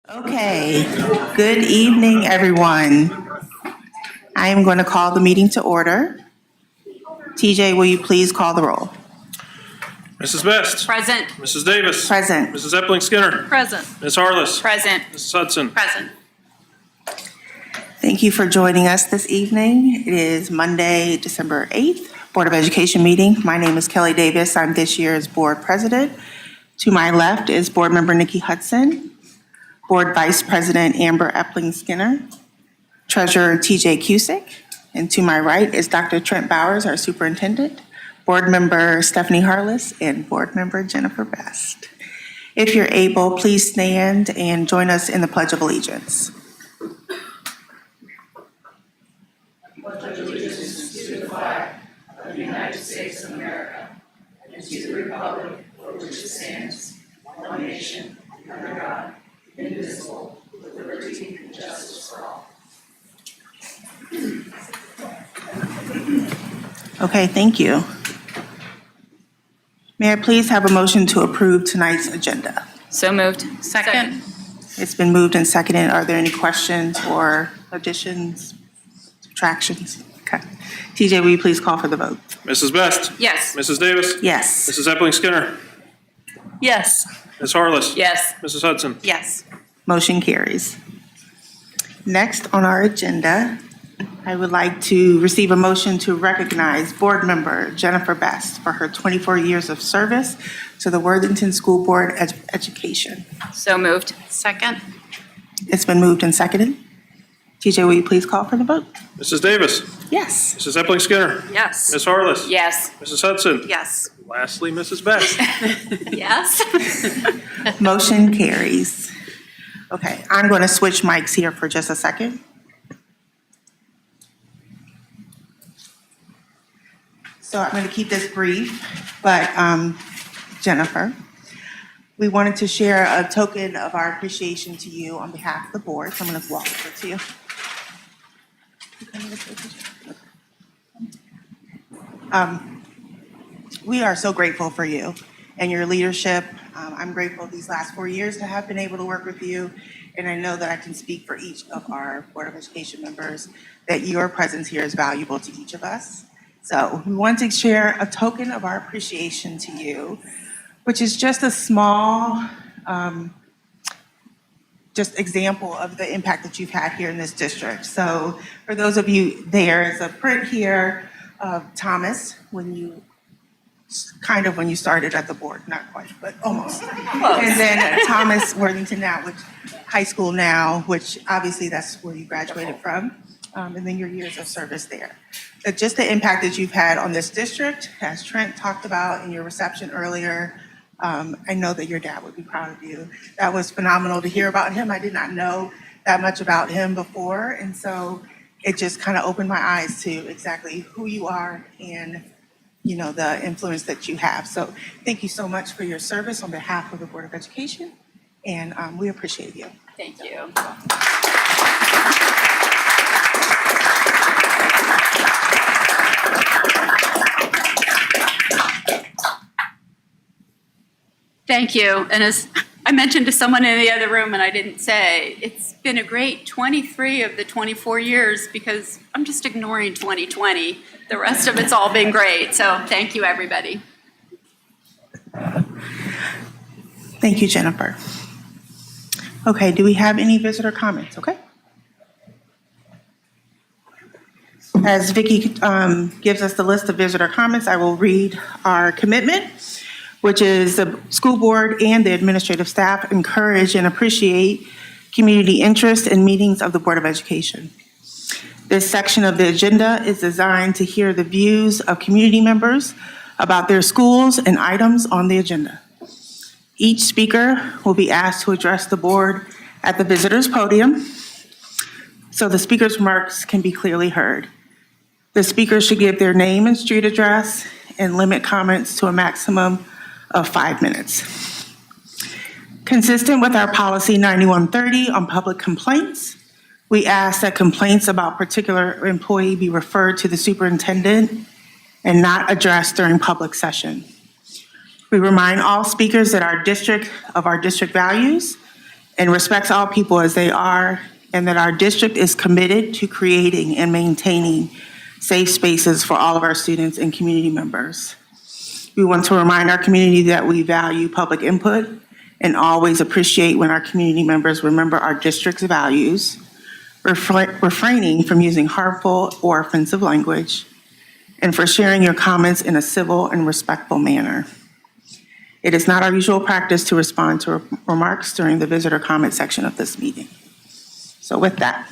Okay, good evening, everyone. I am going to call the meeting to order. TJ, will you please call the roll? Mrs. Best. Present. Mrs. Davis. Present. Mrs. Epling Skinner. Present. Ms. Harless. Present. Mrs. Hudson. Present. Thank you for joining us this evening. It is Monday, December 8th, Board of Education meeting. My name is Kelly Davis. I'm this year's board president. To my left is board member Nikki Hudson, board vice president Amber Epling Skinner, treasurer TJ Cusick, and to my right is Dr. Trent Bowers, our superintendent, board member Stephanie Harless, and board member Jennifer Best. If you're able, please stand and join us in the Pledge of Allegiance. Okay, thank you. May I please have a motion to approve tonight's agenda? So moved. Second. It's been moved and seconded. Are there any questions or additions, subtractions? Okay. TJ, will you please call for the vote? Mrs. Best. Yes. Mrs. Davis. Yes. Mrs. Epling Skinner. Yes. Ms. Harless. Yes. Mrs. Hudson. Yes. Motion carries. Next on our agenda, I would like to receive a motion to recognize board member Jennifer Best for her 24 years of service to the Worthington School Board of Education. So moved. Second. It's been moved and seconded. TJ, will you please call for the vote? Mrs. Davis. Yes. Mrs. Epling Skinner. Yes. Ms. Harless. Yes. Mrs. Hudson. Yes. Lastly, Mrs. Best. Yes. Motion carries. Okay, I'm going to switch mics here for just a second. So I'm going to keep this brief, but Jennifer, we wanted to share a token of our appreciation to you on behalf of the board. So I'm going to walk over to you. We are so grateful for you and your leadership. I'm grateful these last 4 years to have been able to work with you. And I know that I can speak for each of our Board of Education members that your presence here is valuable to each of us. So we want to share a token of our appreciation to you, which is just a small just example of the impact that you've had here in this district. So for those of you, there is a print here of Thomas when you started at the board, not quite, but almost. And then Thomas Worthington now, which high school now, which obviously that's where you graduated from, and then your years of service there. But just the impact that you've had on this district, as Trent talked about in your reception earlier, I know that your dad would be proud of you. That was phenomenal to hear about him. I did not know that much about him before, and so it just kind of opened my eyes to exactly who you are and the influence that you have. So thank you so much for your service on behalf of the Board of Education, and we appreciate you. Thank you. Thank you. And as I mentioned to someone in the other room and I didn't say, it's been a great 23 of the 24 years because I'm just ignoring 2020. The rest of it's all been great. So thank you, everybody. Thank you, Jennifer. Okay, do we have any visitor comments? Okay. As Vicki gives us the list of visitor comments, I will read our commitment, which is the school board and the administrative staff encourage and appreciate community interest in meetings of the Board of Education. This section of the agenda is designed to hear the views of community members about their schools and items on the agenda. Each speaker will be asked to address the board at the visitors' podium so the speaker's remarks can be clearly heard. The speaker should give their name and street address and limit comments to a maximum of 5 minutes. Consistent with our policy 9130 on public complaints, we ask that complaints about particular employee be referred to the superintendent and not addressed during public session. We remind all speakers that our district values and respects all people as they are, and that our district is committed to creating and maintaining safe spaces for all of our students and community members. We want to remind our community that we value public input and always appreciate when our community members remember our district's values, refraining from using harmful or offensive language, and for sharing your comments in a civil and respectful manner. It is not our usual practice to respond to remarks during the visitor comment section of this meeting. So with that,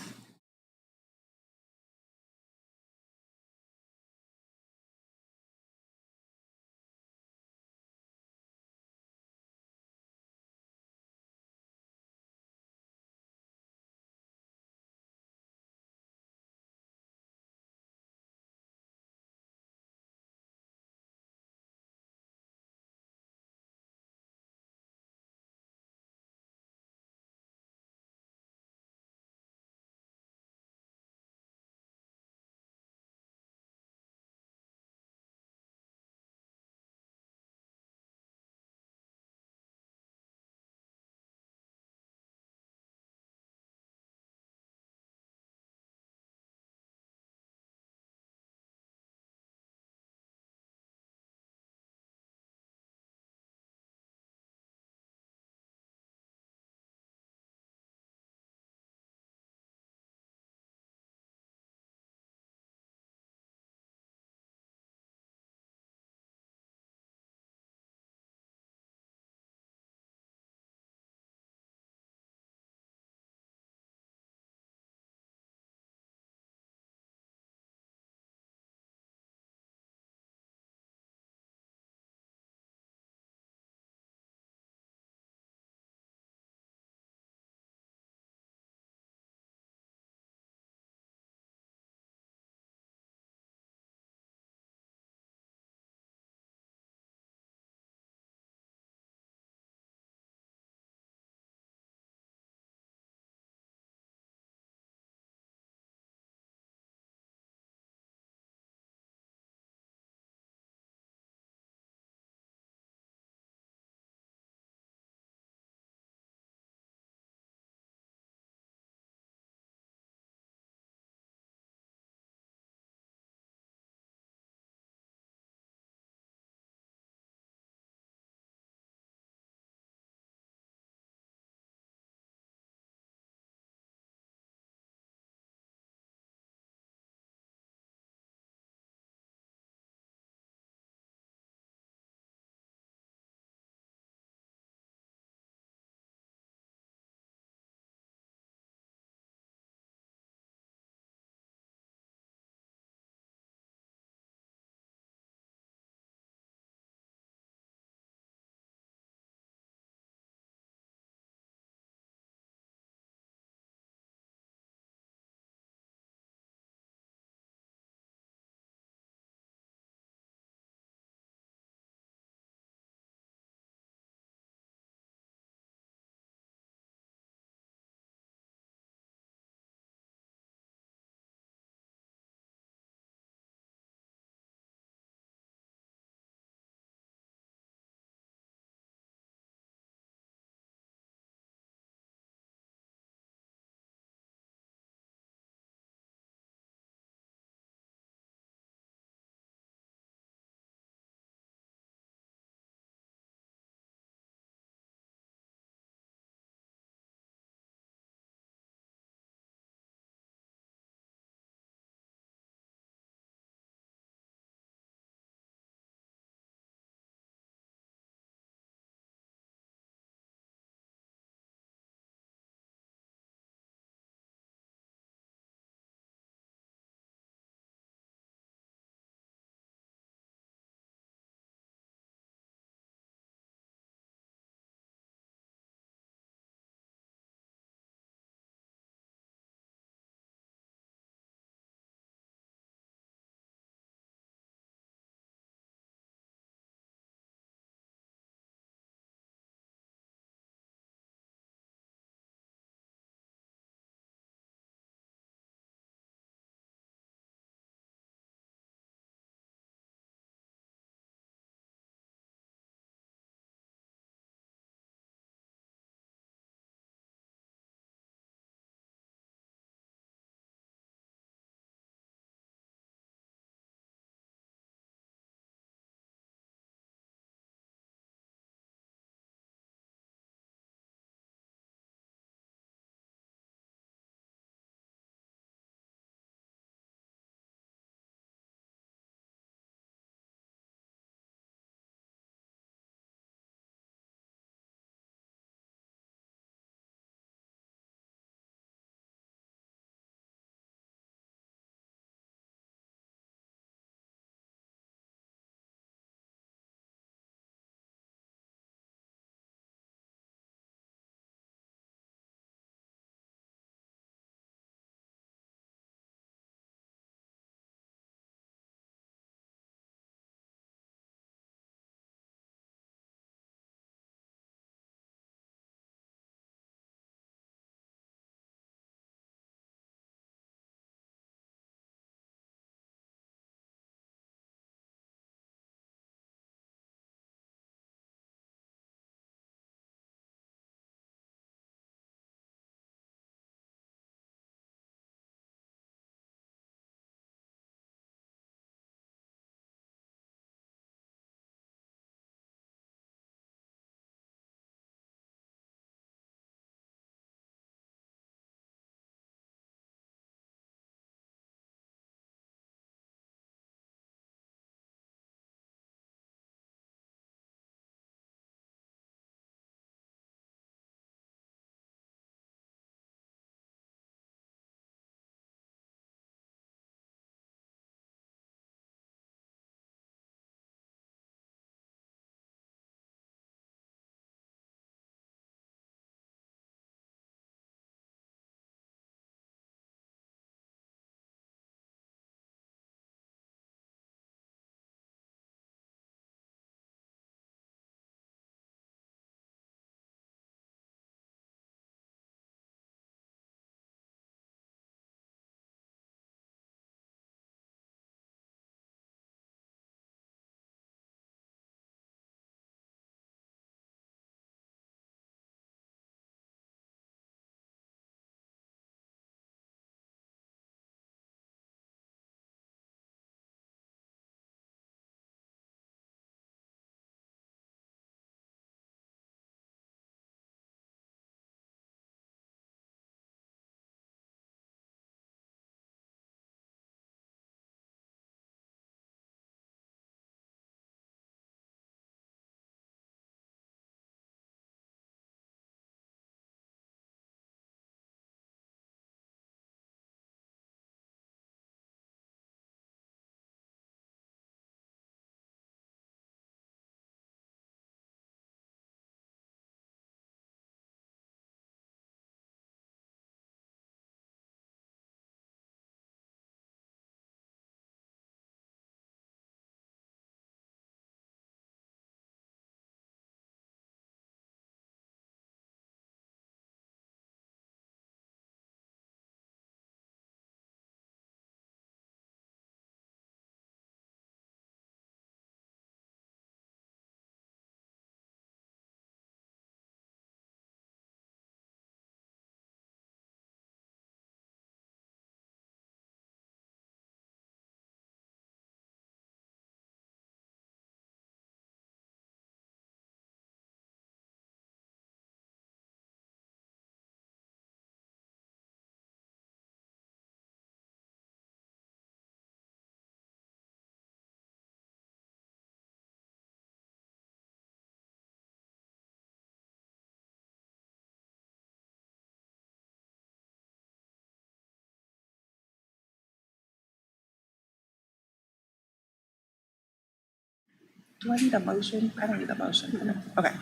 Do I need a motion? I don't need a motion. Okay.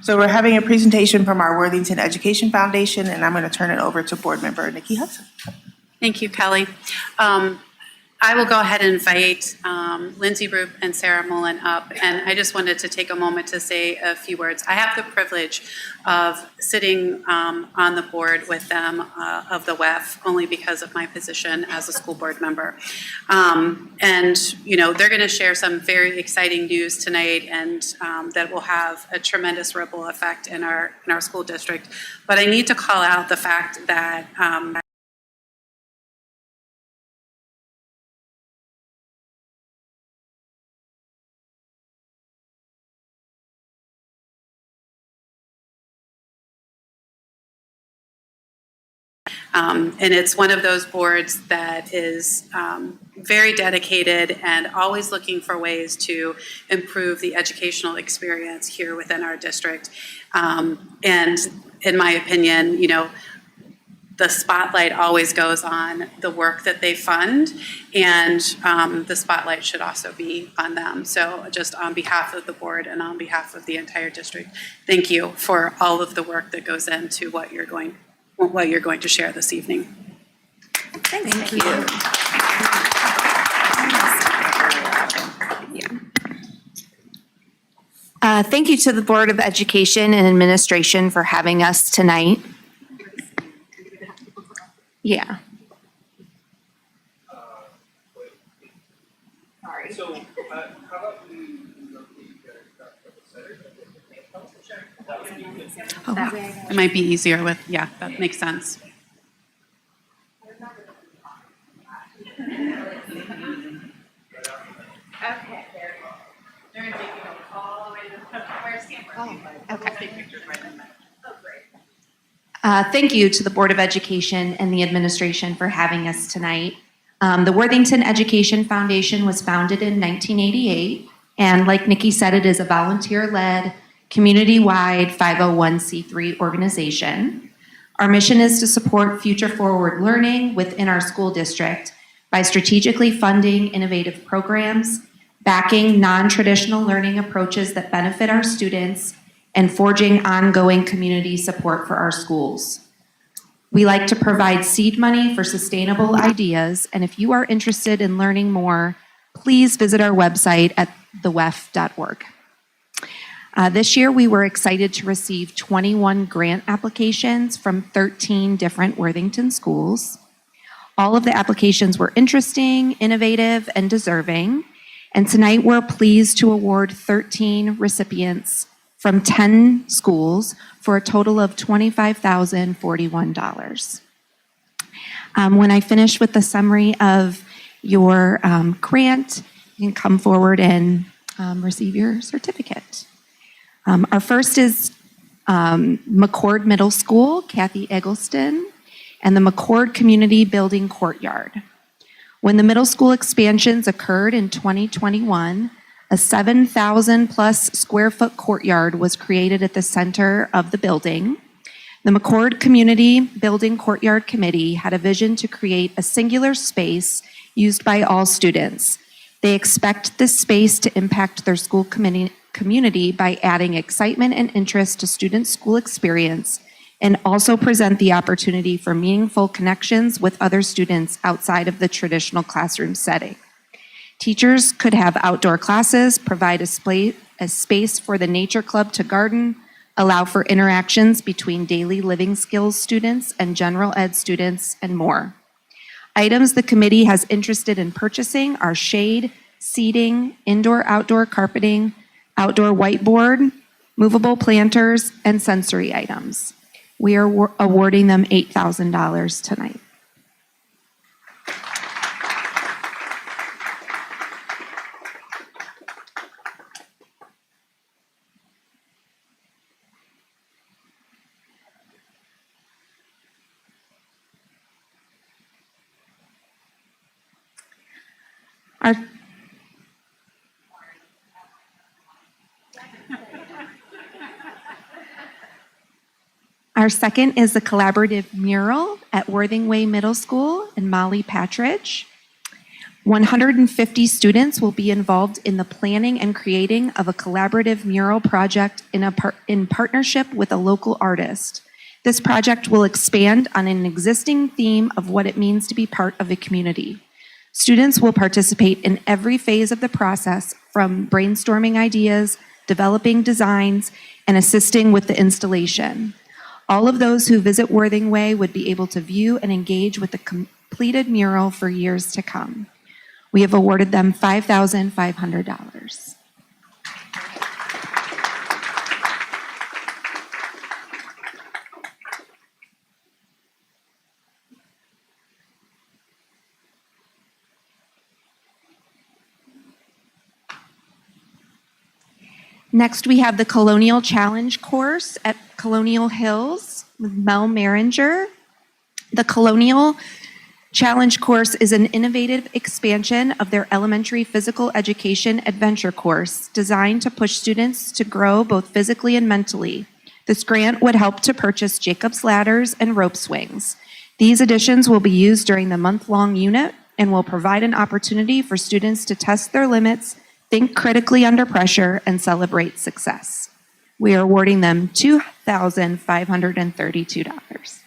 So we're having a presentation from our Worthington Education Foundation, and I'm going to turn it over to Board Member Nikki Hudson. Thank you, Kelly. I will go ahead and invite Lindsay Roop and Sarah Mullen up, and I just wanted to take a moment to say a few words. I have the privilege of sitting on the board with them of the WEF only because of my position as a school board member. And, you know, they're going to share some very exciting news tonight, and that will have a tremendous ripple effect in our school district. But I need to call out the fact that and it's one of those boards that is very dedicated and always looking for ways to improve the educational experience here within our district. And in my opinion, you know, the spotlight always goes on the work that they fund, and the spotlight should also be on them. So just on behalf of the board and on behalf of the entire district, thank you for all of the work that goes into what you're going to share this evening. Thank you. Thank you to the Board of Education and Administration for having us tonight. Yeah. So, how about we It might be easier with, yeah, that makes sense. Okay. Thank you to the Board of Education and the administration for having us tonight. The Worthington Education Foundation was founded in 1988, and like Nikki said, it is a volunteer-led, community-wide 501c3 organization. Our mission is to support future-forward learning within our school district by strategically funding innovative programs, backing non-traditional learning approaches that benefit our students, and forging ongoing community support for our schools. We like to provide seed money for sustainable ideas, and if you are interested in learning more, please visit our website at thewef.org. This year, we were excited to receive 21 grant applications from 13 different Worthington schools. All of the applications were interesting, innovative, and deserving, and tonight we're pleased to award 13 recipients from 10 schools for a total of $25,041. When I finish with the summary of your grant, you can come forward and receive your certificate. Our first is McCord Middle School, Kathy Eggleston, and the McCord Community Building Courtyard. When the middle school expansions occurred in 2021, a 7,000 plus square foot courtyard was created at the center of the building. The McCord Community Building Courtyard Committee had a vision to create a singular space used by all students. They expect this space to impact their school community by adding excitement and interest to students' school experience, and also present the opportunity for meaningful connections with other students outside of the traditional classroom setting. Teachers could have outdoor classes, provide a space for the nature club to garden, allow for interactions between daily living skills students and general ed students, and more. Items the committee has interested in purchasing are shade, seating, indoor-outdoor carpeting, outdoor whiteboard, movable planters, and sensory items. We are awarding them $8,000 tonight. Our second is the collaborative mural at Worthing Way Middle School and Molly Patridge. 150 students will be involved in the planning and creating of a collaborative mural project in partnership with a local artist. This project will expand on an existing theme of what it means to be part of a community. Students will participate in every phase of the process, from brainstorming ideas, developing designs, and assisting with the installation. All of those who visit Worthing Way would be able to view and engage with the completed mural for years to come. We have awarded them $5,500. Next, we have the Colonial Challenge course at Colonial Hills with Mel Maringer. The Colonial Challenge course is an innovative expansion of their elementary physical education adventure course designed to push students to grow both physically and mentally. This grant would help to purchase Jacob's ladders and rope swings. These additions will be used during the month-long unit and will provide an opportunity for students to test their limits, think critically under pressure, and celebrate success. We are awarding them $2,532.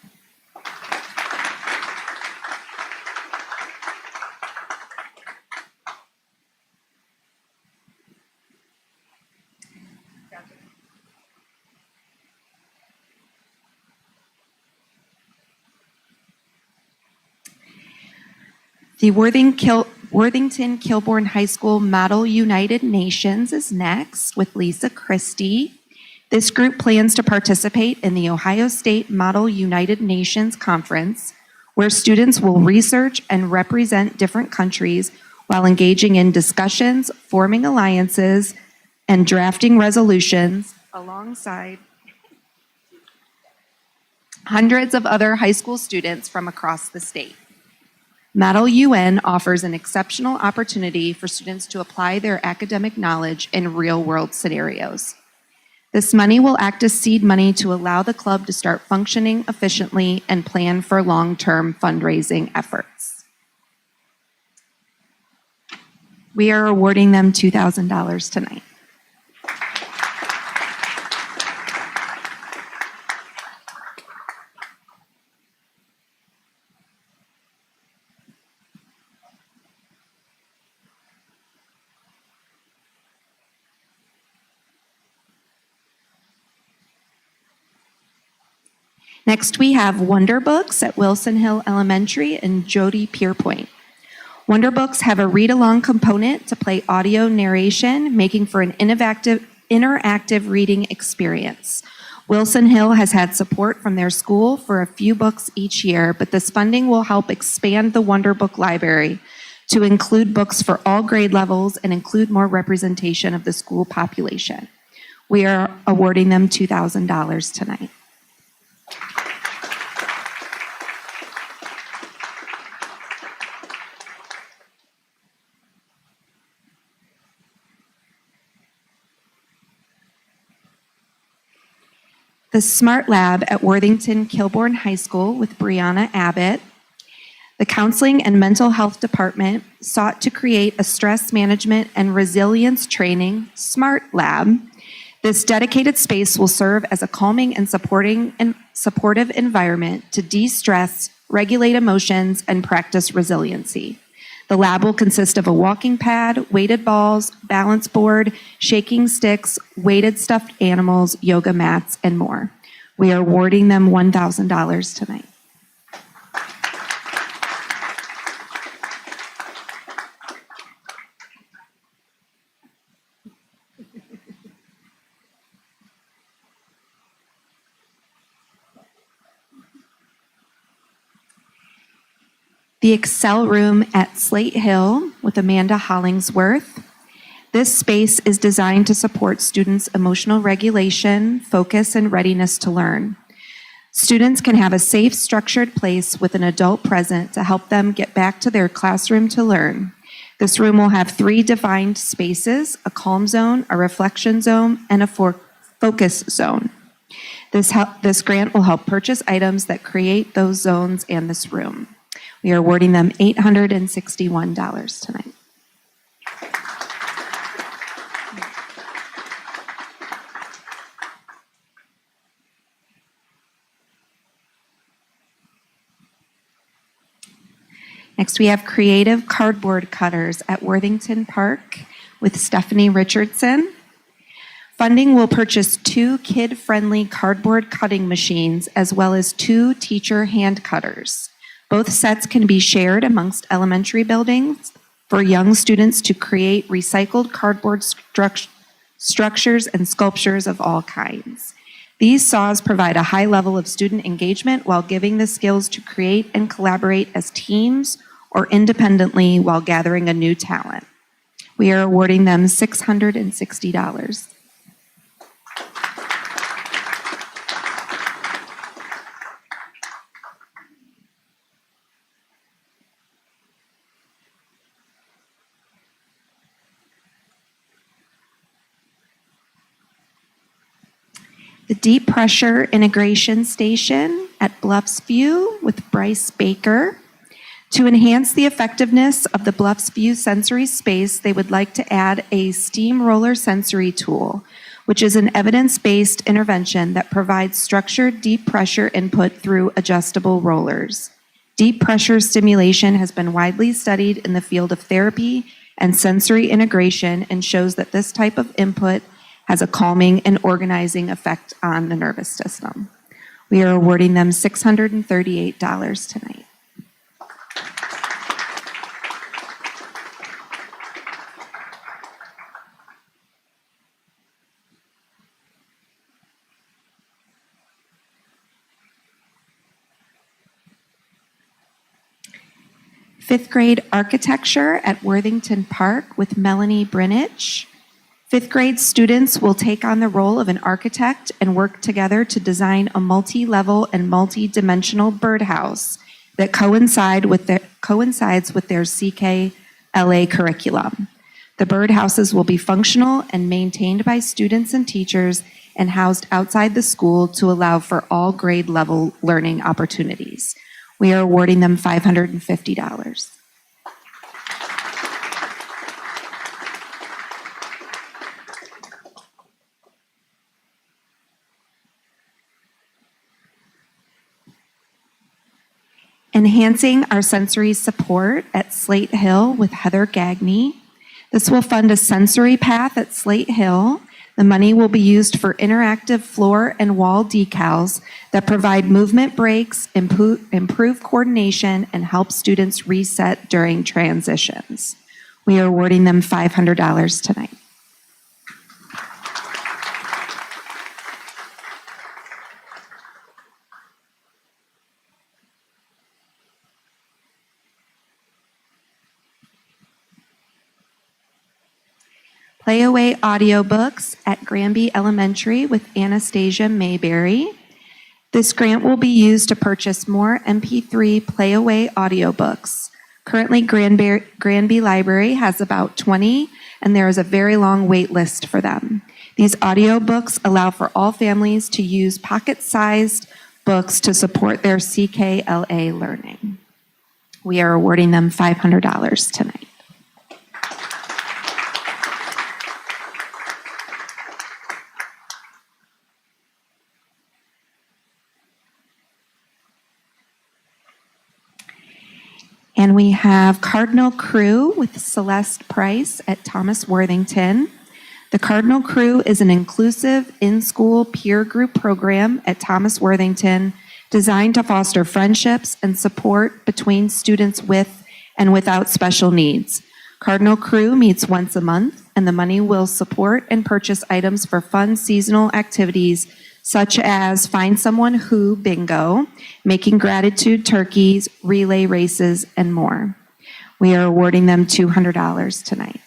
The Worthington Kilbourne High School Model United Nations is next with Lisa Christie. This group plans to participate in the Ohio State Model United Nations Conference, where students will research and represent different countries while engaging in discussions, forming alliances, and drafting resolutions alongside hundreds of other high school students from across the state. Model UN offers an exceptional opportunity for students to apply their academic knowledge in real-world scenarios. This money will act as seed money to allow the club to start functioning efficiently and plan for long-term fundraising efforts. We are awarding them $2,000 tonight. Next, we have Wonder Books at Wilson Hill Elementary and Jody Pierpoint. Wonder Books have a read-along component to play audio narration, making for an interactive reading experience. Wilson Hill has had support from their school for a few books each year, but this funding will help expand the Wonder Book library to include books for all grade levels and include more representation of the school population. We are awarding them $2,000 tonight. The Smart Lab at Worthington Kilbourne High School with Brianna Abbott. The Counseling and Mental Health Department sought to create a stress management and resilience training SMART Lab. This dedicated space will serve as a calming and supportive environment to de-stress, regulate emotions, and practice resiliency. The lab will consist of a walking pad, weighted balls, balance board, shaking sticks, weighted stuffed animals, yoga mats, and more. We are awarding them $1,000 tonight. The Excel Room at Slate Hill with Amanda Hollingsworth. This space is designed to support students' emotional regulation, focus, and readiness to learn. Students can have a safe, structured place with an adult present to help them get back to their classroom to learn. This room will have 3 defined spaces: a calm zone, a reflection zone, and a focus zone. This grant will help purchase items that create those zones and this room. We are awarding them $861 tonight. Next, we have creative cardboard cutters at Worthington Park with Stephanie Richardson. Funding will purchase 2 kid-friendly cardboard cutting machines as well as 2 teacher hand cutters. Both sets can be shared amongst elementary buildings for young students to create recycled cardboard structures and sculptures of all kinds. These saws provide a high level of student engagement while giving the skills to create and collaborate as teams or independently while gathering a new talent. We are awarding them $660. The Deep Pressure Integration Station at Bluffs View with Bryce Baker. To enhance the effectiveness of the Bluffs View sensory space, they would like to add a steamroller sensory tool, which is an evidence-based intervention that provides structured deep pressure input through adjustable rollers. Deep pressure stimulation has been widely studied in the field of therapy and sensory integration and shows that this type of input has a calming and organizing effect on the nervous system. We are awarding them $638 tonight. Fifth grade architecture at Worthington Park with Melanie Brinich. Fifth grade students will take on the role of an architect and work together to design a multi-level and multi-dimensional birdhouse that coincides with their CKLA curriculum. The birdhouses will be functional and maintained by students and teachers and housed outside the school to allow for all grade level learning opportunities. We are awarding them $550. Enhancing our sensory support at Slate Hill with Heather Gagney. This will fund a sensory path at Slate Hill. The money will be used for interactive floor and wall decals that provide movement breaks, improve coordination, and help students reset during transitions. We are awarding them $500 tonight. Playaway audiobooks at Granby Elementary with Anastasia Mayberry. This grant will be used to purchase more MP3 Playaway audiobooks. Currently, Granby Library has about 20, and there is a very long wait list for them. These audiobooks allow for all families to use pocket-sized books to support their CKLA learning. We are awarding them $500 tonight. And we have Cardinal Crew with Celeste Price at Thomas Worthington. The Cardinal Crew is an inclusive in-school peer group program at Thomas Worthington designed to foster friendships and support between students with and without special needs. Cardinal Crew meets once a month, and the money will support and purchase items for fun seasonal activities such as Find Someone Who bingo, making gratitude turkeys, relay races, and more. We are awarding them $200 tonight.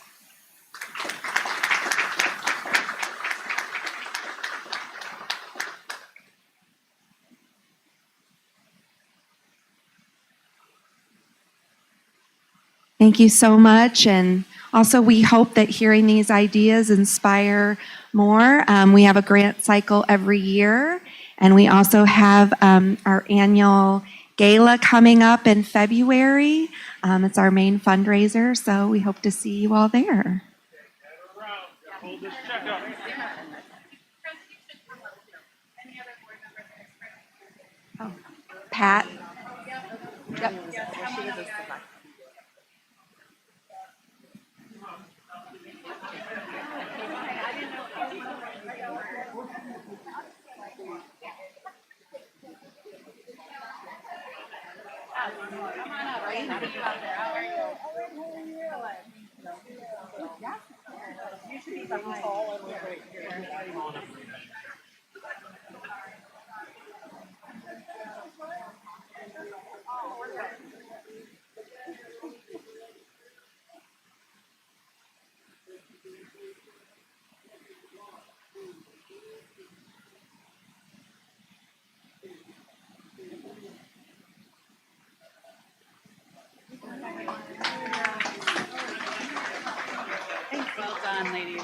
Thank you so much. And also, we hope that hearing these ideas inspire more. We have a grant cycle every year, and we also have our annual gala coming up in February. It's our main fundraiser, so we hope to see you all there. Hold this check up. Pat? Yep. Well done, ladies.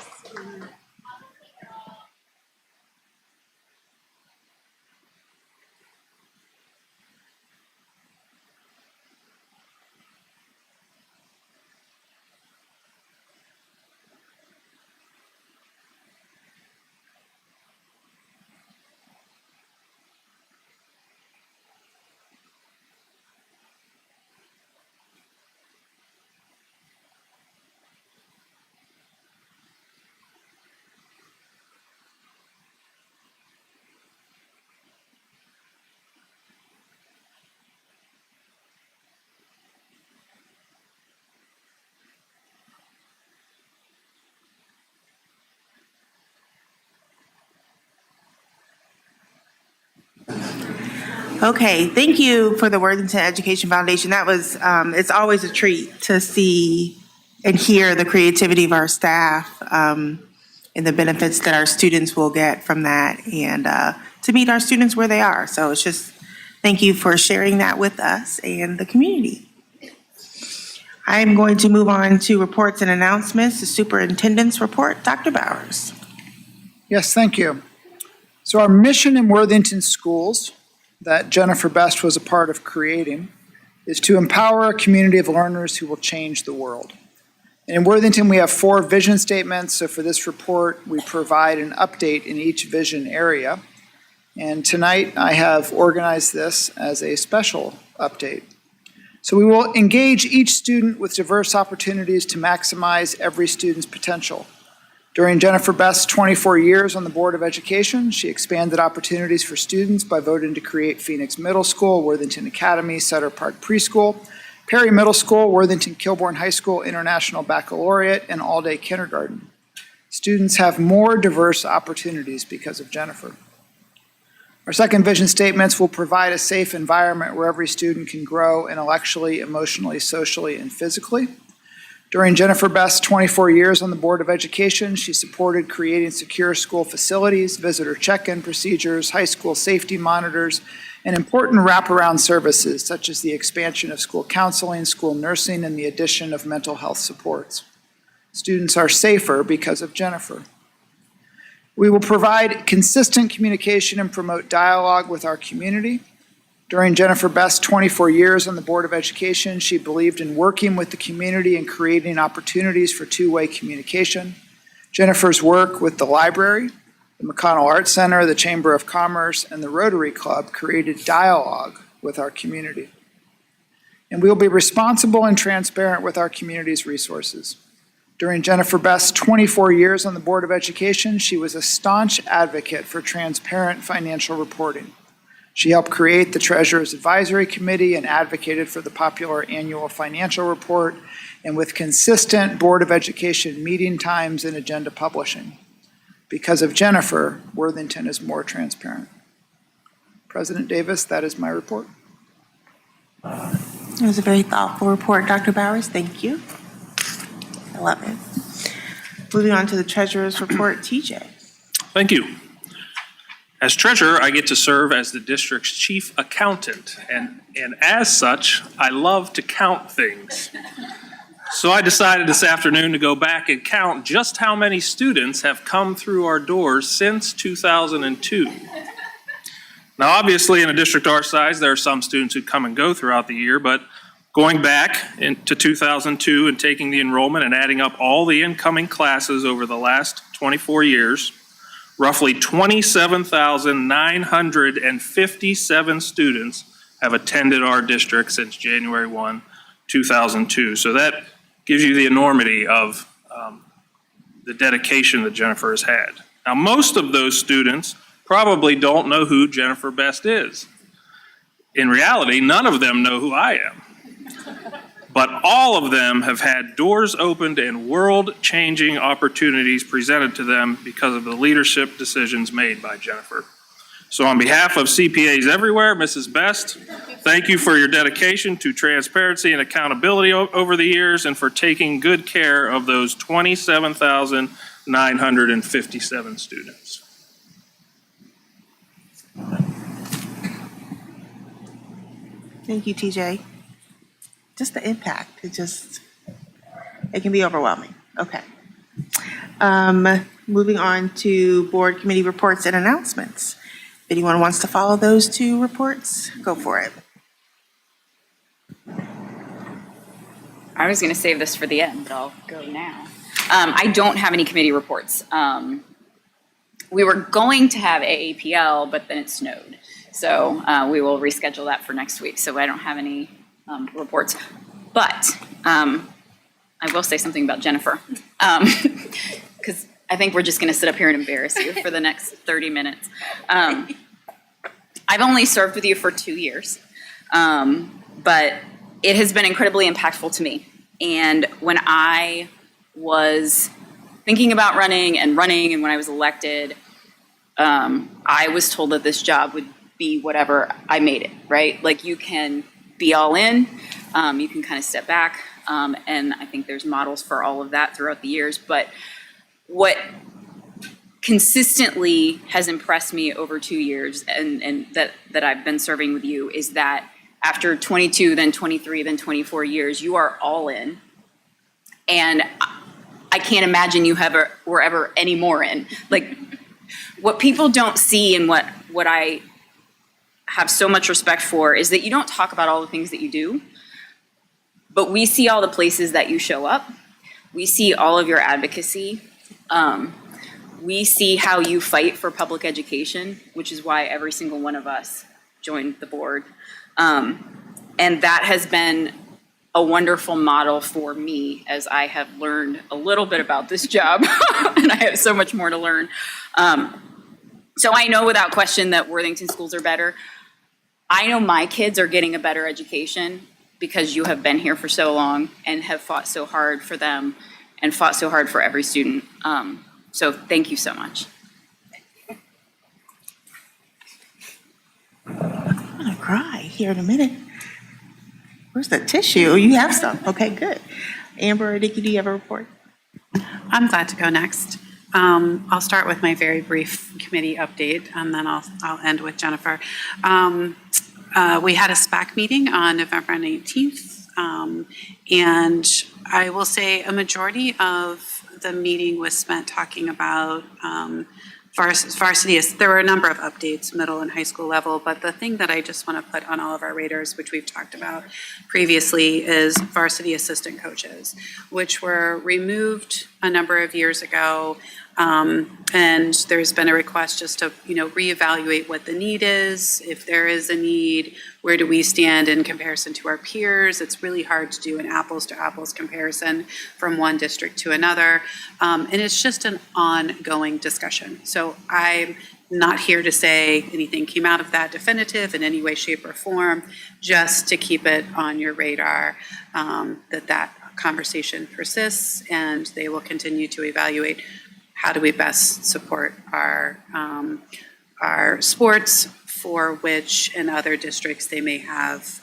Okay, thank you for the Worthington Education Foundation. That was, it's always a treat to see and hear the creativity of our staff and the benefits that our students will get from that and to meet our students where they are. So it's just, thank you for sharing that with us and the community. I'm going to move on to reports and announcements. The superintendent's report, Dr. Bowers. Yes, thank you. So our mission in Worthington schools that Jennifer Best was a part of creating is to empower a community of learners who will change the world. And in Worthington, we have 4 vision statements. So for this report, we provide an update in each vision area. And tonight, I have organized this as a special update. So we will engage each student with diverse opportunities to maximize every student's potential. During Jennifer Best's 24 years on the Board of Education, she expanded opportunities for students by voting to create Phoenix Middle School, Worthington Academy, Sutter Park Preschool, Perry Middle School, Worthington Kilbourne High School International Baccalaureate, and all-day kindergarten. Students have more diverse opportunities because of Jennifer. Our second vision statements will provide a safe environment where every student can grow intellectually, emotionally, socially, and physically. During Jennifer Best's 24 years on the Board of Education, she supported creating secure school facilities, visitor check-in procedures, high school safety monitors, and important wraparound services such as the expansion of school counseling, school nursing, and the addition of mental health supports. Students are safer because of Jennifer. We will provide consistent communication and promote dialogue with our community. During Jennifer Best's 24 years on the Board of Education, she believed in working with the community and creating opportunities for two-way communication. Jennifer's work with the library, the McConnell Art Center, the Chamber of Commerce, and the Rotary Club created dialogue with our community. And we will be responsible and transparent with our community's resources. During Jennifer Best's 24 years on the Board of Education, she was a staunch advocate for transparent financial reporting. She helped create the Treasurer's Advisory Committee and advocated for the popular annual financial report, and with consistent Board of Education meeting times and agenda publishing. Because of Jennifer, Worthington is more transparent. President Davis, that is my report. It was a very thoughtful report, Dr. Bowers. Thank you. I love it. Moving on to the treasurer's report, TJ. Thank you. As treasurer, I get to serve as the district's chief accountant, and as such, I love to count things. So I decided this afternoon to go back and count just how many students have come through our doors since 2002. Now, obviously, in a district our size, there are some students who come and go throughout the year, but going back into 2002 and taking the enrollment and adding up all the incoming classes over the last 24 years, roughly 27,957 students have attended our district since January 1, 2002. So that gives you the enormity of the dedication that Jennifer has had. Now, most of those students probably don't know who Jennifer Best is. In reality, none of them know who I am. But all of them have had doors opened and world-changing opportunities presented to them because of the leadership decisions made by Jennifer. So on behalf of CPAs everywhere, Mrs. Best, thank you for your dedication to transparency and accountability over the years and for taking good care of those 27,957 students. Thank you, TJ. Just the impact, it can be overwhelming. Okay. Moving on to board committee reports and announcements. If anyone wants to follow those two reports, go for it. I was going to save this for the end, but I'll go now. I don't have any committee reports. We were going to have AAPL, but then it snowed. So we will reschedule that for next week. So I don't have any reports. But I will say something about Jennifer, because I think we're just going to sit up here and embarrass you for the next 30 minutes. I've only served with you for 2 years, but it has been incredibly impactful to me. And when I was thinking about running, and when I was elected, I was told that this job would be whatever I made it, right? Like, you can be all in, you can kind of step back, and I think there's models for all of that throughout the years. But what consistently has impressed me over 2 years, and that I've been serving with you, is that after 22, then 23, then 24 years, you are all in. And I can't imagine you were ever any more in. Like, what people don't see, and what I have so much respect for, is that you don't talk about all the things that you do, but we see all the places that you show up. We see all of your advocacy. We see how you fight for public education, which is why every single one of us joined the board. And that has been a wonderful model for me as I have learned a little bit about this job, and I have so much more to learn. So I know without question that Worthington schools are better. I know my kids are getting a better education because you have been here for so long and have fought so hard for them and fought so hard for every student. So thank you so much. I'm gonna cry here in a minute. Where's the tissue? You have some. Okay, good. Amber or Nikki, do you have a report? I'm glad to go next. I'll start with my very brief committee update, and then I'll end with Jennifer. We had a SPAC meeting on November 19th, and I will say a majority of the meeting was spent talking about varsity. There were a number of updates, middle and high school level, but the thing that I just want to put on all of our radars, which we've talked about previously, is varsity assistant coaches, which were removed a number of years ago. And there's been a request just to, reevaluate what the need is. If there is a need, where do we stand in comparison to our peers? It's really hard to do an apples to apples comparison from one district to another. And it's just an ongoing discussion. So I'm not here to say anything came out of that definitive in any way, shape, or form, just to keep it on your radar, that conversation persists, and they will continue to evaluate how do we best support our sports, for which in other districts they may have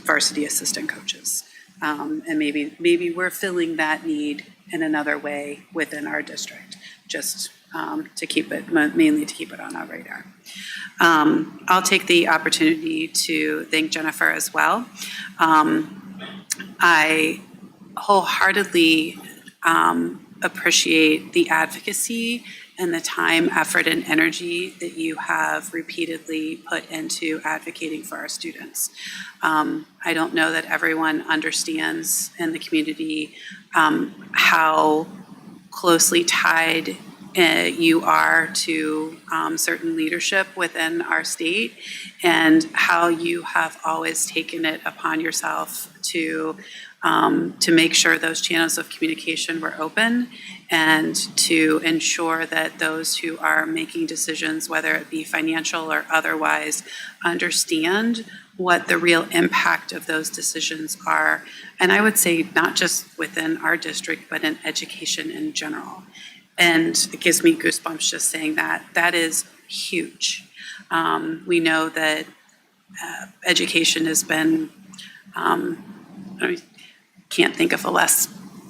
varsity assistant coaches. And maybe we're filling that need in another way within our district, just to keep it, mainly to keep it on our radar. I'll take the opportunity to thank Jennifer as well. I wholeheartedly appreciate the advocacy and the time, effort, and energy that you have repeatedly put into advocating for our students. I don't know that everyone understands in the community how closely tied you are to certain leadership within our state, and how you have always taken it upon yourself to make sure those channels of communication were open, and to ensure that those who are making decisions, whether it be financial or otherwise, understand what the real impact of those decisions are. And I would say not just within our district, but in education in general. And it gives me goosebumps just saying that. That is huge. We know that education has been, I can't think of a less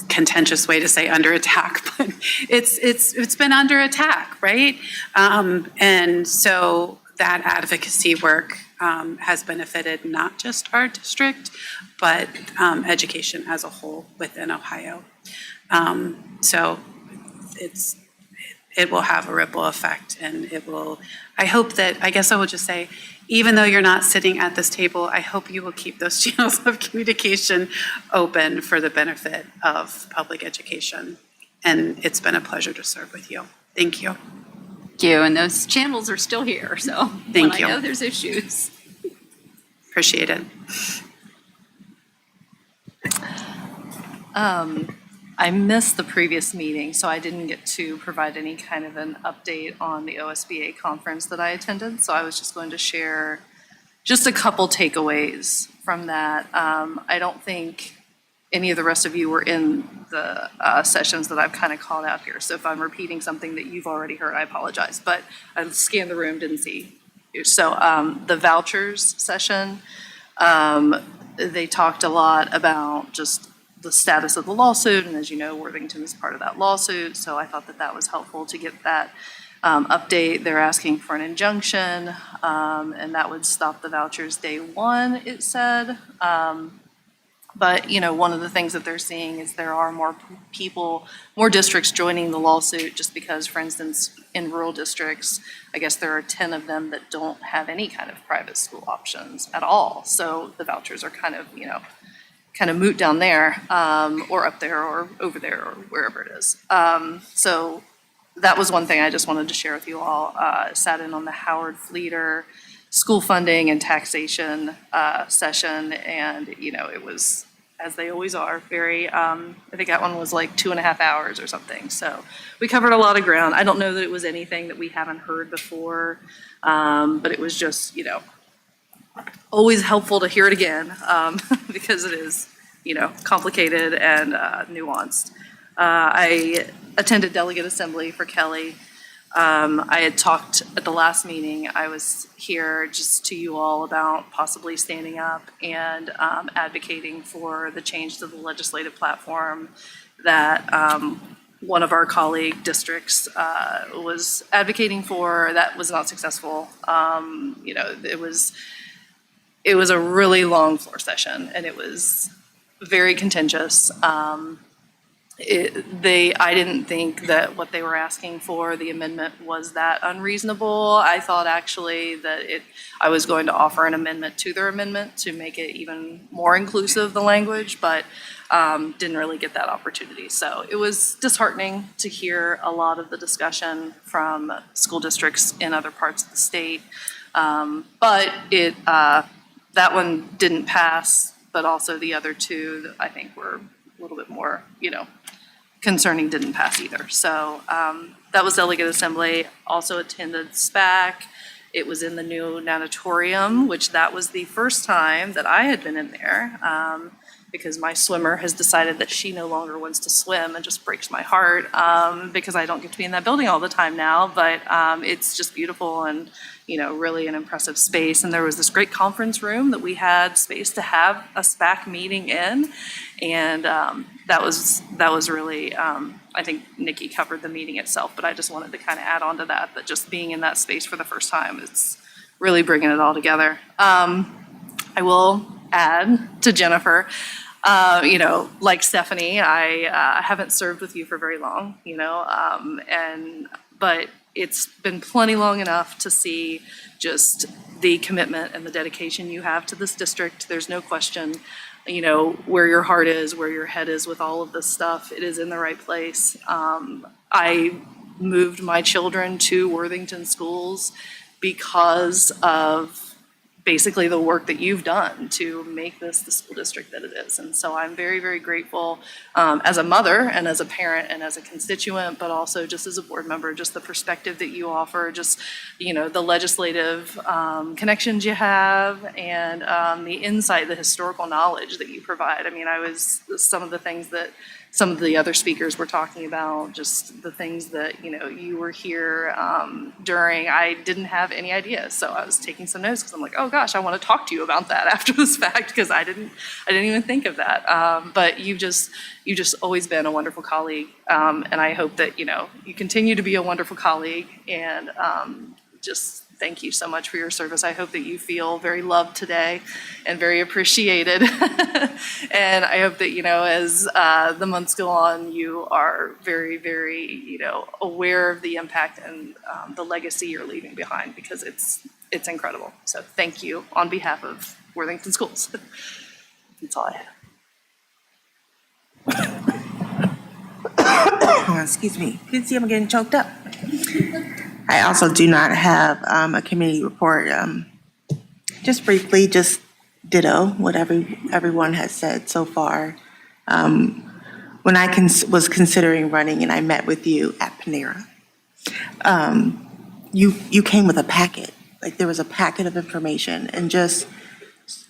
contentious way to say under attack, but it's been under attack, right? And so that advocacy work has benefited not just our district, but education as a whole within Ohio. So it will have a ripple effect, and I hope that, I guess I will just say, even though you're not sitting at this table, I hope you will keep those channels of communication open for the benefit of public education. And it's been a pleasure to serve with you. Thank you. Thank you, and those channels are still here, so. Thank you. When I know there's issues. Appreciate it. I missed the previous meeting, so I didn't get to provide any kind of an update on the OSBA conference that I attended. So I was just going to share just a couple takeaways from that. I don't think any of the rest of you were in the sessions that I've kind of called out here. So if I'm repeating something that you've already heard, I apologize. But I scanned the room, didn't see you. So the vouchers session, they talked a lot about just the status of the lawsuit, and as you know, Worthington is part of that lawsuit, so I thought that that was helpful to get that update. They're asking for an injunction, and that would stop the vouchers day one, it said. But, you know, one of the things that they're seeing is there are more people, more districts joining the lawsuit, just because, for instance, in rural districts, I guess there are 10 of them that don't have any kind of private school options at all. So the vouchers are kind of, you know, kind of moot down there, or up there, or over there, or wherever it is. So that was one thing I just wanted to share with you all. Sat in on the Howard Fleeter school funding and taxation session, and you know, it was, as they always are, very, I think that one was like 2.5 hours or something. So we covered a lot of ground. I don't know that it was anything that we haven't heard before, but it was just, you know, always helpful to hear it again, because it is, you know, complicated and nuanced. I attended delegate assembly for Kelly. I had talked at the last meeting, I was here just to you all about possibly standing up and advocating for the change to the legislative platform that one of our colleague districts was advocating for. That was not successful. You know, it was a really long floor session, and it was very contentious. I didn't think that what they were asking for, the amendment, was that unreasonable. I thought actually that I was going to offer an amendment to their amendment to make it even more inclusive, the language, but didn't really get that opportunity. So it was disheartening to hear a lot of the discussion from school districts in other parts of the state. But that one didn't pass, but also the other two that I think were a little bit more, you know, concerning didn't pass either. So that was delegate assembly. Also attended SPAC. It was in the new natatorium, which that was the first time that I had been in there, because my swimmer has decided that she no longer wants to swim, and just breaks my heart, because I don't get to be in that building all the time now. But it's just beautiful, and you know, really an impressive space. And there was this great conference room that we had space to have a SPAC meeting in. And that was really, I think Nikki covered the meeting itself, but I just wanted to kind of add on to that, that just being in that space for the first time, it's really bringing it all together. I will add to Jennifer, you know, like Stephanie, I haven't served with you for very long, you know, But it's been plenty long enough to see just the commitment and the dedication you have to this district. There's no question, you know, where your heart is, where your head is with all of this stuff. It is in the right place. I moved my children to Worthington schools because of basically the work that you've done to make this the school district that it is. And so I'm very, very grateful as a mother and as a parent and as a constituent, but also just as a board member, just the perspective that you offer, just, you know, the legislative connections you have and the insight, the historical knowledge that you provide. I mean, some of the things that some of the other speakers were talking about, just the things that, you know, you were here during, I didn't have any idea. So I was taking some notes because I'm like, oh gosh, I want to talk to you about that after this fact because I didn't even think of that. But you've just always been a wonderful colleague. And I hope that, you know, you continue to be a wonderful colleague and just thank you so much for your service. I hope that you feel very loved today and very appreciated. And I hope that, you know, as the months go on, you are very, very, you know, aware of the impact and the legacy you're leaving behind because it's incredible. So thank you on behalf of Worthington Schools. That's all I have. Excuse me. You can see I'm getting choked up. I also do not have a committee report. Just briefly, just ditto what everyone has said so far. When I was considering running and I met with you at Panera, you came with a packet. Like there was a packet of information and just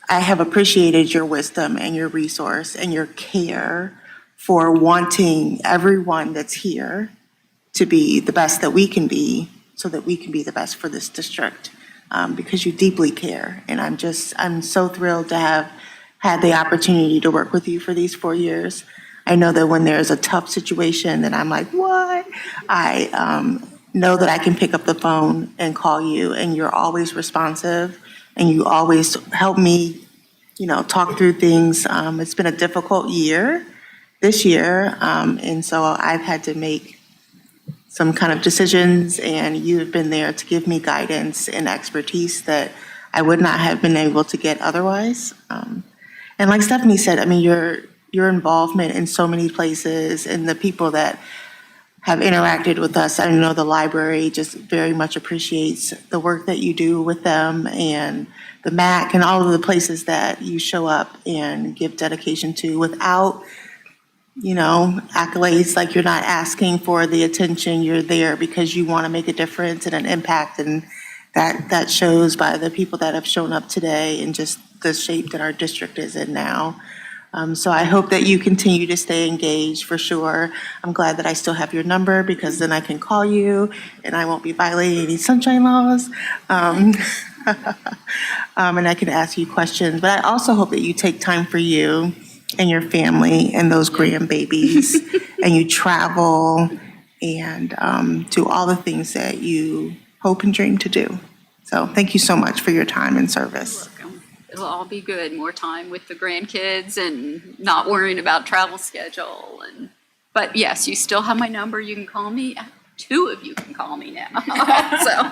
I have appreciated your wisdom and your resource and your care for wanting everyone that's here to be the best that we can be so that we can be the best for this district because you deeply care. And I'm so thrilled to have had the opportunity to work with you for these 4 years. I know that when there's a tough situation that I'm like, what? I know that I can pick up the phone and call you and you're always responsive and you always help me, you know, talk through things. It's been a difficult year this year. And so I've had to make some kind of decisions and you have been there to give me guidance and expertise that I would not have been able to get otherwise. And like Stephanie said, I mean, your involvement in so many places and the people that have interacted with us, I know the library just very much appreciates the work that you do with them and the MAC and all of the places that you show up and give dedication to without you know, accolades, like you're not asking for the attention, you're there because you want to make a difference and an impact, and that shows by the people that have shown up today and just the shape that our district is in now. So I hope that you continue to stay engaged for sure. I'm glad that I still have your number because then I can call you and I won't be violating any sunshine laws. And I can ask you questions, but I also hope that you take time for you and your family and those grandbabies and you travel and do all the things that you hope and dream to do. So thank you so much for your time and service. Welcome. It'll all be good. More time with the grandkids and not worrying about travel schedule. But yes, you still have my number. You can call me. 2 of you can call me now. So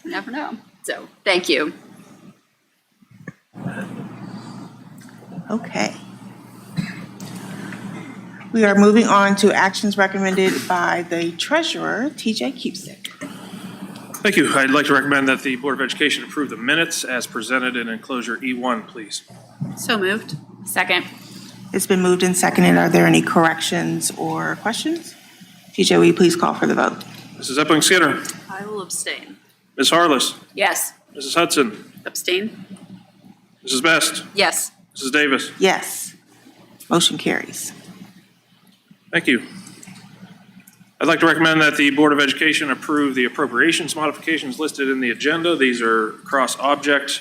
you never know. So thank you. Okay. We are moving on to actions recommended by the treasurer, TJ Cusick. Thank you. I'd like to recommend that the Board of Education approve the minutes as presented in enclosure E1, please. So moved. Second. It's been moved and seconded. Are there any corrections or questions? TJ, will you please call for the vote? Mrs. Epling Skinner. I will abstain. Ms. Harless. Yes. Mrs. Hudson. Abstain? Mrs. Best. Yes. Mrs. Davis. Yes. Motion carries. Thank you. I'd like to recommend that the Board of Education approve the appropriations modifications listed in the agenda. These are cross-object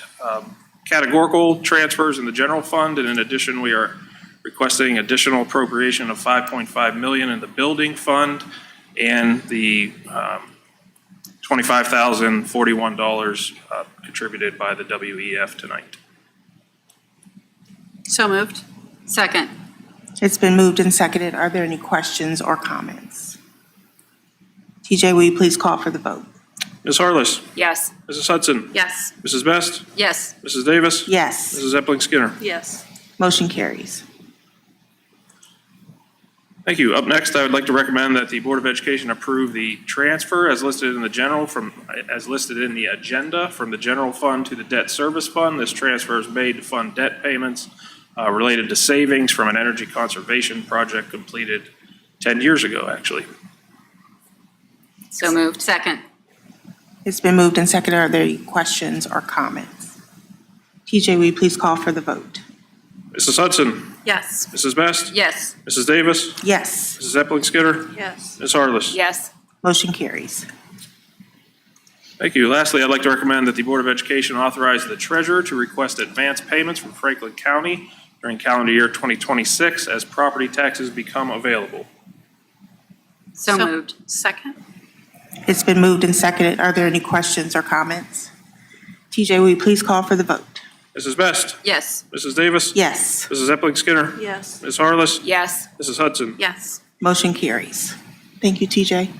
categorical transfers in the general fund, and in addition, we are requesting additional appropriation of $5.5 million in the building fund and the $25,041 contributed by the WEF tonight. So moved. Second. It's been moved and seconded. Are there any questions or comments? TJ, will you please call for the vote? Ms. Harless. Yes. Mrs. Hudson. Yes. Mrs. Best. Yes. Mrs. Davis. Yes. Mrs. Epling Skinner. Yes. Motion carries. Thank you. Up next, I would like to recommend that the Board of Education approve the transfer as listed in the agenda from the general fund to the debt service fund. This transfer is made to fund debt payments related to savings from an energy conservation project completed 10 years ago, actually. So moved. Second. It's been moved and seconded. Are there any questions or comments? TJ, will you please call for the vote? Mrs. Hudson. Yes. Mrs. Best. Yes. Mrs. Davis. Yes. Mrs. Epling Skinner. Yes. Ms. Harless. Yes. Motion carries. Thank you. Lastly, I'd like to recommend that the Board of Education authorize the treasurer to request advance payments from Franklin County during calendar year 2026 as property taxes become available. So moved. Second? It's been moved and seconded. Are there any questions or comments? TJ, will you please call for the vote? Mrs. Best. Yes. Mrs. Davis. Yes. Mrs. Epling Skinner. Yes. Ms. Harless. Yes. Mrs. Hudson. Yes. Motion carries. Thank you, TJ.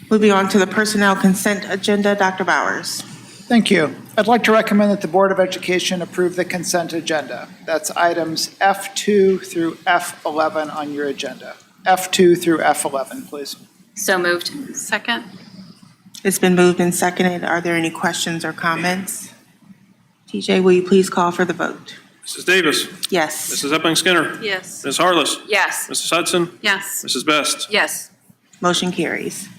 Moving on to the personnel consent agenda, Dr. Bowers. Thank you. I'd like to recommend that the Board of Education approve the consent agenda. That's items F2 through F11 on your agenda. F2 through F11, please. So moved. Second? It's been moved and seconded. Are there any questions or comments? TJ, will you please call for the vote? Mrs. Davis. Yes. Mrs. Epling Skinner. Yes. Ms. Harless. Yes. Mrs. Hudson. Yes. Mrs. Best. Yes. Motion carries.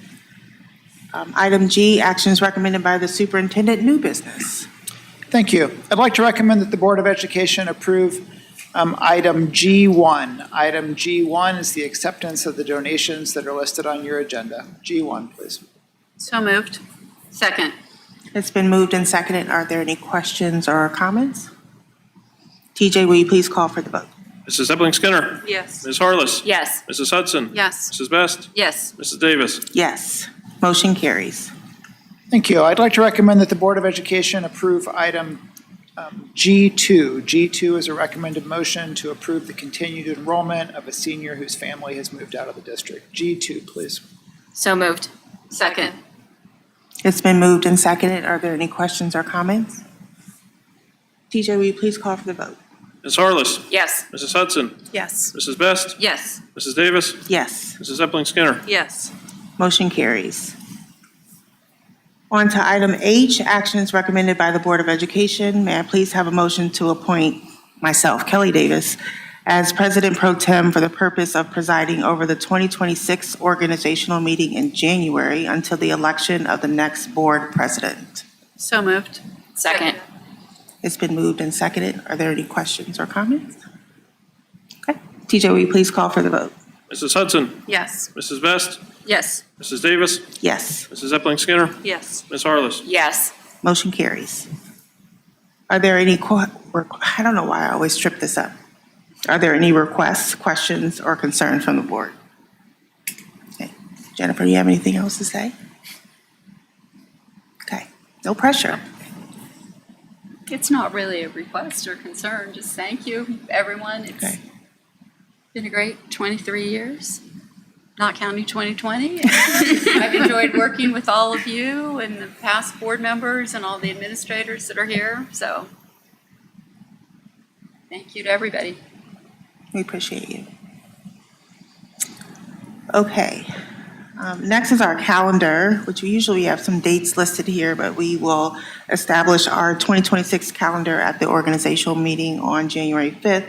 Item G, actions recommended by the superintendent, new business. Thank you. I'd like to recommend that the Board of Education approve item G1. Item G1 is the acceptance of the donations that are listed on your agenda. G1, please. So moved. Second. It's been moved and seconded. Are there any questions or comments? TJ, will you please call for the vote? Mrs. Epling Skinner. Yes. Ms. Harless. Yes. Mrs. Hudson. Yes. Mrs. Best. Yes. Mrs. Davis. Yes. Motion carries. Thank you. I'd like to recommend that the Board of Education approve item G2. G2 is a recommended motion to approve the continued enrollment of a senior whose family has moved out of the district. G2, please. So moved. Second. It's been moved and seconded. Are there any questions or comments? TJ, will you please call for the vote? Ms. Harless. Yes. Mrs. Hudson. Yes. Mrs. Best. Yes. Mrs. Davis. Yes. Mrs. Epling Skinner. Yes. Motion carries. On to item H, actions recommended by the Board of Education. May I please have a motion to appoint myself, Kelly Davis, as President Pro Tem for the purpose of presiding over the 2026 organizational meeting in January until the election of the next board president. So moved. Second. It's been moved and seconded. Are there any questions or comments? Okay. TJ, will you please call for the vote? Mrs. Hudson. Yes. Mrs. Best. Yes. Mrs. Davis. Yes. Mrs. Epling Skinner. Yes. Ms. Harless. Yes. Motion carries. Are there any, I don't know why I always trip this up. Are there any requests, questions, or concerns from the board? Okay. Jennifer, do you have anything else to say? Okay. No pressure. It's not really a request or concern, just thank you, everyone. It's Okay. been a great 23 years, not counting 2020. I've enjoyed working with all of you and the past board members and all the administrators that are here, so thank you to everybody. We appreciate you. Okay. Next is our calendar, which we usually have some dates listed here, but we will establish our 2026 calendar at the organizational meeting on January 5th.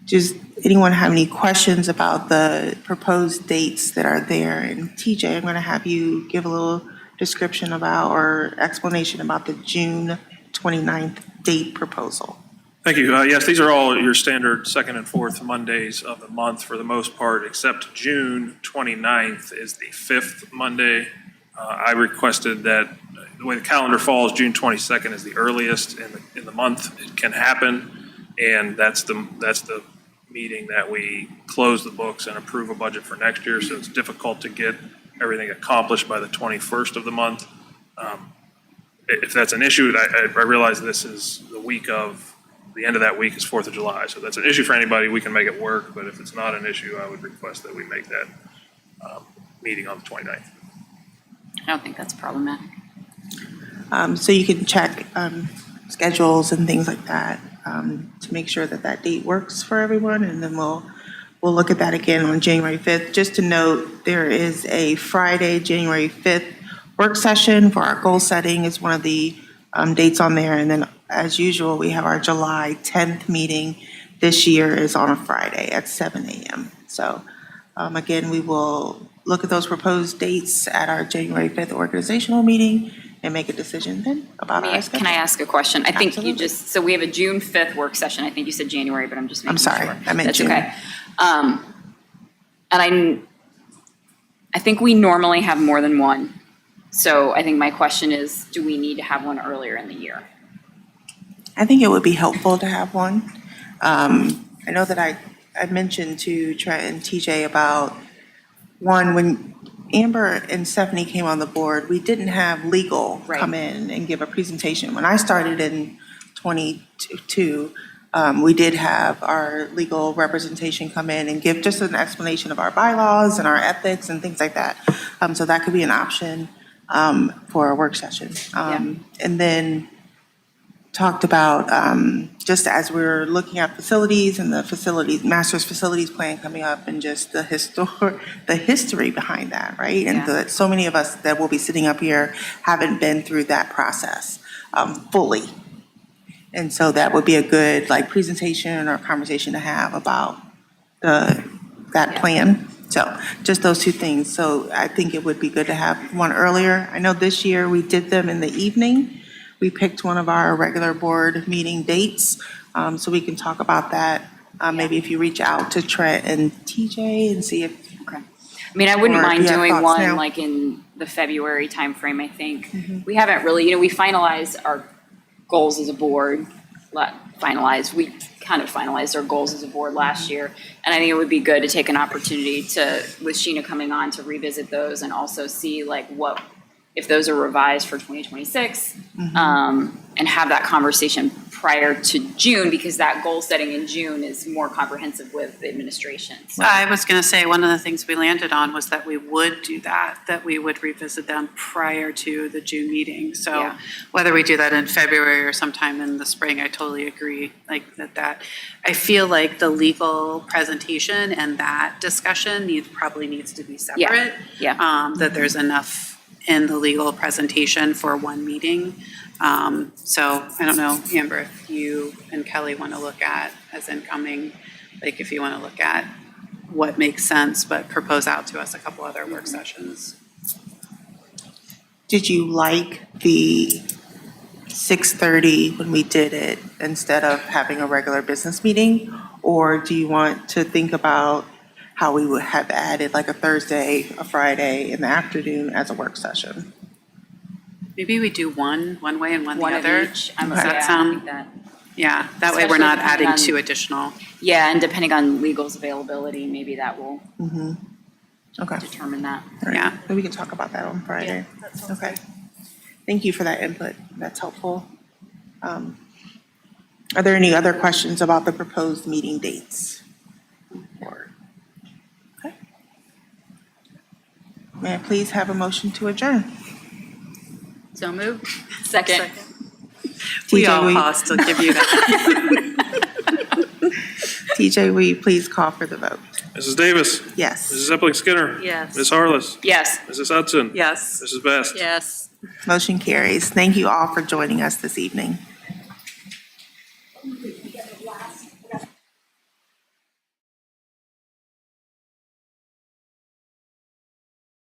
Does anyone have any questions about the proposed dates that are there? And TJ, I'm going to have you give a little description about or explanation about the June 29th date proposal. Thank you. Yes, these are all your standard second and fourth Mondays of the month for the most part, except June 29th is the fifth Monday. I requested that the way the calendar falls, June 22nd is the earliest in the month it can happen, and that's the meeting that we close the books and approve a budget for next year. So it's difficult to get everything accomplished by the 21st of the month. If that's an issue, I realize this is the end of that week is 4th of July. So that's an issue for anybody. We can make it work. But if it's not an issue, I would request that we make that meeting on the 29th. I don't think that's problematic. So you can check schedules and things like that to make sure that that date works for everyone, and then we'll look at that again on January 5th. Just to note, there is a Friday, January 5th work session for our goal setting is one of the dates on there, and then as usual, we have our July 10th meeting. This year is on a Friday at 7 a.m. So again, we will look at those proposed dates at our January 5th organizational meeting and make a decision then about our schedule. Can I ask a question? I think you Absolutely. so we have a June 5th work session. I think you said January, but I'm just making sure. I'm sorry, I meant That's June. okay. And I think we normally have more than one. So I think my question is, do we need to have one earlier in the year? I think it would be helpful to have one. I know that I mentioned to Trent and TJ about one, when Amber and Stephanie came on the board, we didn't have legal Right. come in and give a presentation. When I started in 22, we did have our legal representation come in and give just an explanation of our bylaws and our ethics and things like that. So that could be an option for a work session. And then talked about, just as we're looking at facilities and the facilities, master's facilities plan coming up, and just the history behind that, right? And Yeah. that so many of us that will be sitting up here haven't been through that process fully. And so that would be a good presentation or conversation to have about that plan. So just those two things. So I think it would be good to have one earlier. I know this year we did them in the evening. We picked one of our regular board meeting dates, so we can talk about that. Maybe if you reach out to Trent and TJ and see if. Okay. I mean, I wouldn't Or mind do you have doing thoughts one now? like in the February timeframe, I think. We haven't really, we finalized our goals as a board, we kind of finalized our goals as a board last year. And I think it would be good to take an opportunity with Sheena coming on, to revisit those and also see if those are revised for 2026, and have that conversation prior to June, because that goal setting in June is more comprehensive with the administration. So I was going to say, one of the things we landed on was that we would do that we would revisit them prior to the June meeting. So Yeah. whether we do that in February or sometime in the spring, I totally agree. That I feel like the legal presentation and that discussion probably needs to be separate. Yeah. That there's enough in the legal presentation for one meeting. So I don't know, Amber, if you and Kelly want to look at, as incoming, if you want to look at what makes sense, but propose out to us a couple other work sessions. Did you like the 6:30 when we did it instead of having a regular business meeting? Or do you want to think about how we would have added a Thursday, a Friday in the afternoon as a work session? Maybe we do one way and one the One of other. each. Does Yeah, that I sound? think that. Yeah, that way we're Especially not depending adding on- two additional. Yeah, and depending on legal's availability, maybe that will Okay. determine that. All right. Yeah. Then we can talk about that on Friday. Yeah, that sounds Okay. Thank you for that input. That's helpful. Are there any other questions about the proposed meeting dates? Okay. May I please have a motion to adjourn? So moved. Second. We TJ, all will you- paused to give you that. TJ, will you please call for the vote? Mrs. Davis. Yes. Mrs. Epling Skinner. Yes. Ms. Harless. Yes. Mrs. Hudson. Yes. Mrs. Best. Yes. Motion carries. Thank you all for joining us this evening.